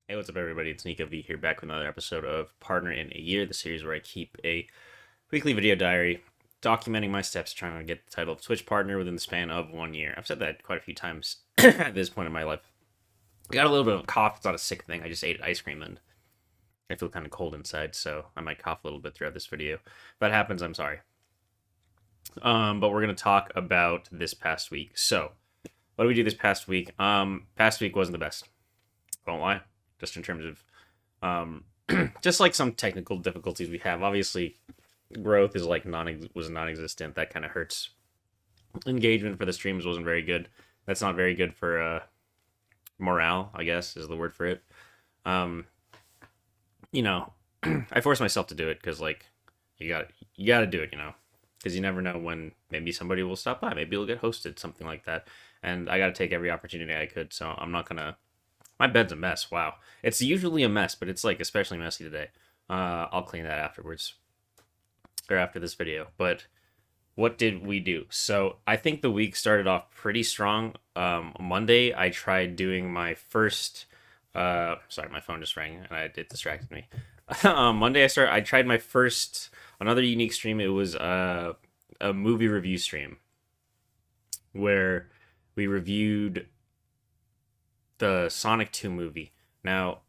Hey, what's up, everybody? It's Nico V here, back with another episode of Partner in a Year, the series where I keep a weekly video diary documenting my steps trying to get the title of Twitch partner within the span of 1 year. I've said that quite a few times at this point in my life. I got a little bit of a cough. It's not a sick thing. I just ate ice cream and I feel kind of cold inside, so I might cough a little bit throughout this video. If that happens, I'm sorry. But we're going to talk about this past week. So, what did we do this past week? Past week wasn't the best. Won't lie. Just in terms of just like some technical difficulties we have. Obviously, growth is like was non-existent. That kind of hurts. Engagement for the streams wasn't very good. That's not very good for morale, I guess is the word for it. Um, you know, I forced myself to do it because like you got to do it, because you never know when maybe somebody will stop by, maybe it'll get hosted, something like that, and I got to take every opportunity I could. So I'm not gonna. My bed's a mess. Wow, it's usually a mess, but it's like especially messy today. I'll clean that afterwards or after this video. But what did we do? So I think the week started off pretty strong. Monday, I tried doing my first. Sorry, my phone just rang and it distracted me. Monday, I tried my first another unique stream. It was a movie review stream where we reviewed the Sonic 2 movie. Now,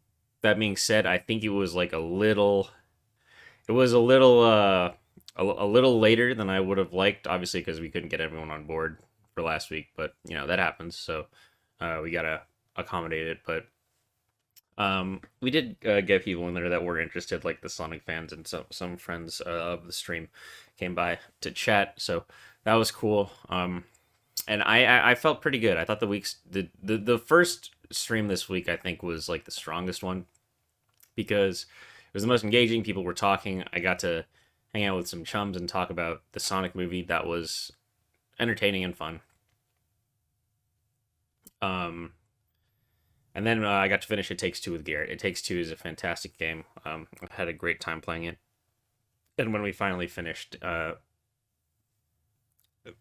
that being said, I think it was like it was a little later than I would have liked, obviously because we couldn't get everyone on board for last week, but that happens. So we gotta accommodate it. But we did get people in there that were interested, like the Sonic fans and some friends of the stream came by to chat. So that was cool. And I felt pretty good. I thought the first stream this week I think was like the strongest one because it was the most engaging. People were talking. I got to hang out with some chums and talk about the Sonic movie. That was entertaining and fun. Um, and then I got to finish It Takes Two with Garrett. It Takes Two is a fantastic game. I had a great time playing it. And when we finally finished, it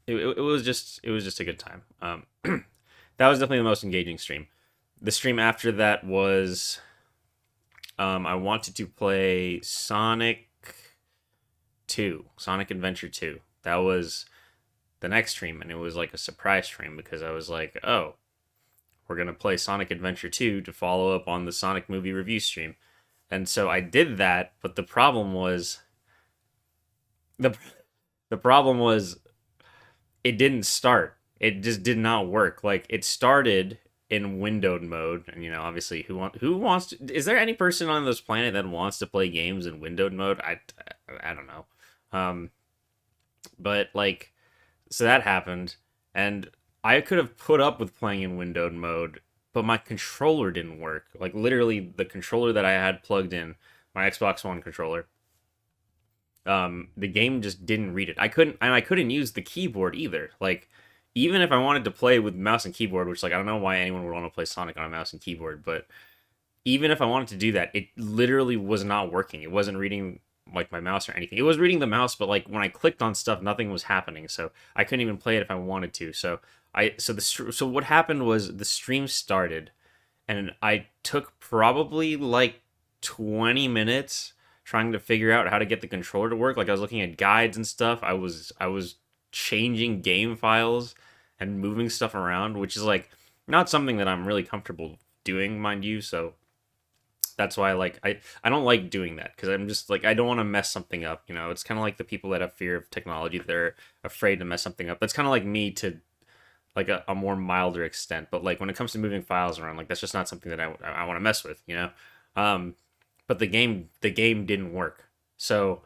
was just a good time. That was definitely the most engaging stream. The stream after that was I wanted to play Sonic 2, Sonic Adventure 2. That was the next stream, and it was like a surprise stream because I was like, oh, we're going to play Sonic Adventure 2 to follow up on the Sonic movie review stream. And so I did that, but the problem was the the problem was it didn't start. It just did not work. Like it started in windowed mode, and obviously, who wants to, is there any person on this planet that wants to play games in windowed mode? I don't know. Um, but like, so that happened, and I could have put up with playing in windowed mode, but my controller didn't work. Like literally, the controller that I had plugged in, my Xbox One controller, the game just didn't read it. I couldn't use the keyboard either. Like, even if I wanted to play with mouse and keyboard, which like I don't know why anyone would want to play Sonic on a mouse and keyboard, but even if I wanted to do that, it literally was not working. It wasn't reading like my mouse or anything. It was reading the mouse, but like when I clicked on stuff, nothing was happening. So I couldn't even play it if I wanted to. So what happened was the stream started, and I took probably like 20 minutes trying to figure out how to get the controller to work. Like I was looking at guides and stuff. I was changing game files and moving stuff around, which is like not something that I'm really comfortable doing, mind you. So that's why like I don't like doing that because I'm just like I don't want to mess something up. It's kind of like the people that have fear of technology. They're afraid to mess something up. That's kind of like me to like a more milder extent. But like when it comes to moving files around, like that's just not something that I want to mess with. Um, but the game didn't work. So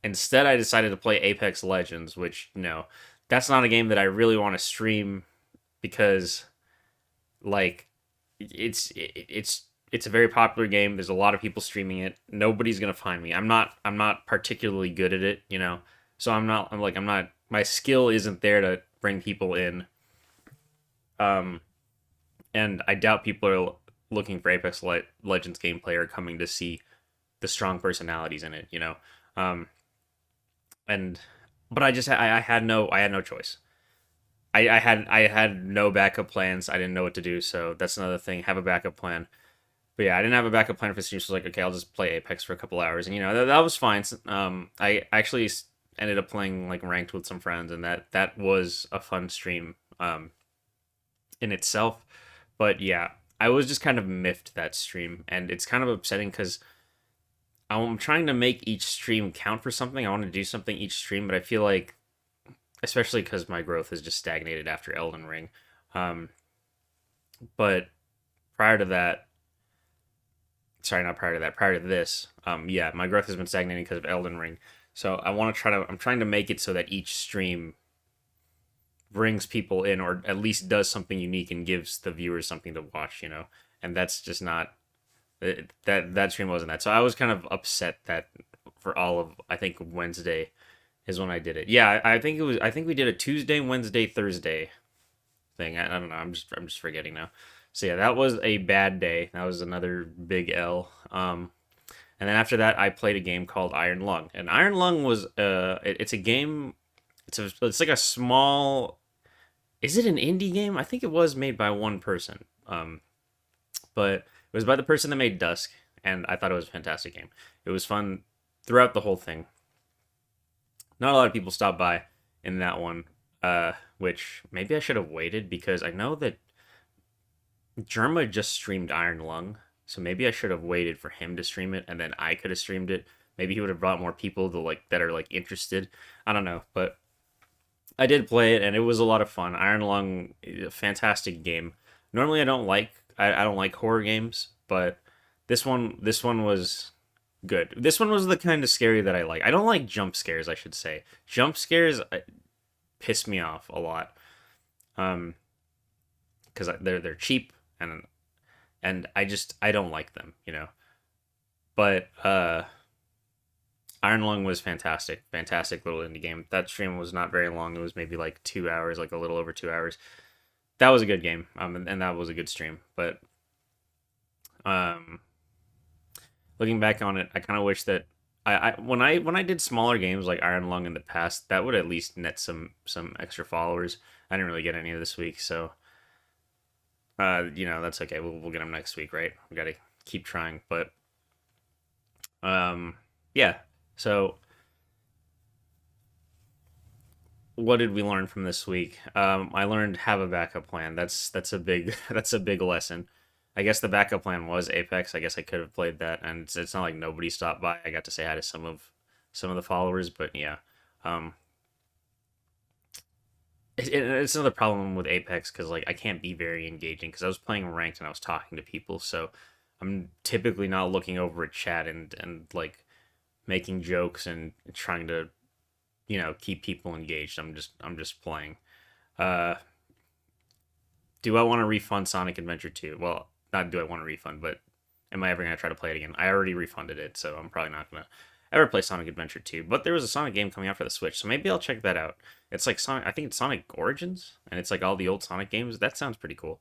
instead, I decided to play Apex Legends, which that's not a game that I really want to stream because like it's a very popular game. There's a lot of people streaming it. Nobody's gonna find me. I'm not particularly good at it. So I'm not my skill isn't there to bring people in. Um, and I doubt people are looking for Legends gameplay or coming to see the strong personalities in it. Um, and but I had no choice. I had no backup plans. I didn't know what to do, so that's another thing. Have a backup plan. But yeah, I didn't have a backup plan for stream, so I was like, okay, I'll just play Apex for a couple hours, and that was fine. I actually ended up playing like ranked with some friends, and that was a fun stream in itself. But yeah, I was just kind of miffed that stream, and it's kind of upsetting because I'm trying to make each stream count for something. I want to do something each stream, but I feel like, especially because my growth has just stagnated after Elden Ring. Um, but prior to that, sorry, not prior to that, prior to this, yeah, my growth has been stagnating because of Elden Ring. So I'm trying to make it so that each stream brings people in, or at least does something unique and gives the viewers something to watch, and that's just not that stream wasn't that. So I was kind of upset that for all of, I think Wednesday is when I did it. Yeah, I think it was. I think we did a Tuesday, Wednesday, Thursday thing. I don't know. I'm just forgetting now. So yeah, that was a bad day. That was another big L. And then after that, I played a game called Iron Lung. And Iron Lung was it's a game. It's like a small. Is it an indie game? I think it was made by one person. But it was by the person that made Dusk, and I thought it was a fantastic game. It was fun throughout the whole thing. Not a lot of people stopped by in that one, which maybe I should have waited because I know that Germa just streamed Iron Lung, so maybe I should have waited for him to stream it, and then I could have streamed it. Maybe he would have brought more people to that are interested. I don't know, but I did play it, and it was a lot of fun. Iron Lung, a fantastic game. Normally, I don't like horror games, but this one was good. This one was the kind of scary that I like. I don't like jump scares, I should say. Jump scares piss me off a lot, because they're cheap, and I don't like them. But Iron Lung was fantastic little indie game. That stream was not very long. It was maybe like 2 hours, like a little over 2 hours. That was a good game, and that was a good stream. But um, looking back on it, I kind of wish that when I did smaller games like Iron Lung in the past, that would at least net some extra followers. I didn't really get any of this week, so that's okay. We'll get them next week, right? We got to keep trying, but yeah. So what did we learn from this week? I learned have a backup plan. That's a big that's a big lesson. I guess the backup plan was Apex. I guess I could have played that, and it's not like nobody stopped by. I got to say hi to some of the followers, but yeah, um, it's another problem with Apex because I can't be very engaging because I was playing ranked and I was talking to people, so I'm typically not looking over a chat and making jokes and trying to keep people engaged. I'm just playing. Uh, do I want to refund Sonic Adventure 2? Well, not do I want to refund, but am I ever gonna try to play it again? I already refunded it, so I'm probably not gonna ever play Sonic Adventure 2. But there was a Sonic game coming out for the Switch, so maybe I'll check that out. It's like Sonic. I think it's Sonic Origins, and it's like all the old Sonic games. That sounds pretty cool.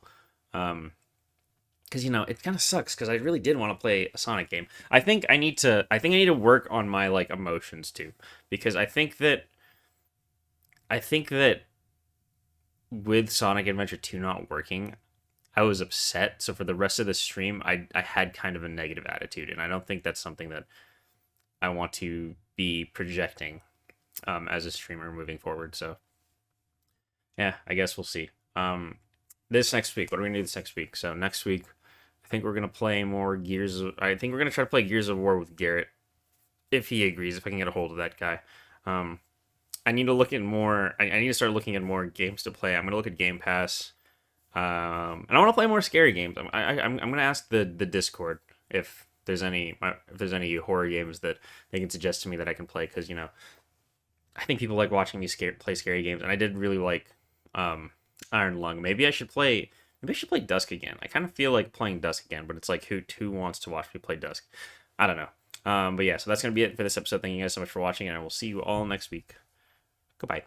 Because it kind of sucks because I really did want to play a Sonic game. I think I need to work on my emotions too, because I think that with Sonic Adventure 2 not working, I was upset. So for the rest of the stream, I had kind of a negative attitude, and I don't think that's something that I want to be projecting as a streamer moving forward. So yeah, I guess we'll see. This next week, what are we gonna do this next week? So next week, I think we're gonna play more Gears. I think we're gonna try to play Gears of War with Garrett if he agrees. If I can get a hold of that guy. I need to look at more. I need to start looking at more games to play. I'm gonna look at Game Pass. And I want to play more scary games. I'm gonna ask the Discord if there's any horror games that they can suggest to me that I can play, because I think people like watching me play scary games, and I did really like Iron Lung. Maybe I should play Dusk again. I kind of feel like playing Dusk again, but it's like who wants to watch me play Dusk? I don't know. But yeah, so that's gonna be it for this episode. Thank you guys so much for watching, and I will see you all next week. Goodbye.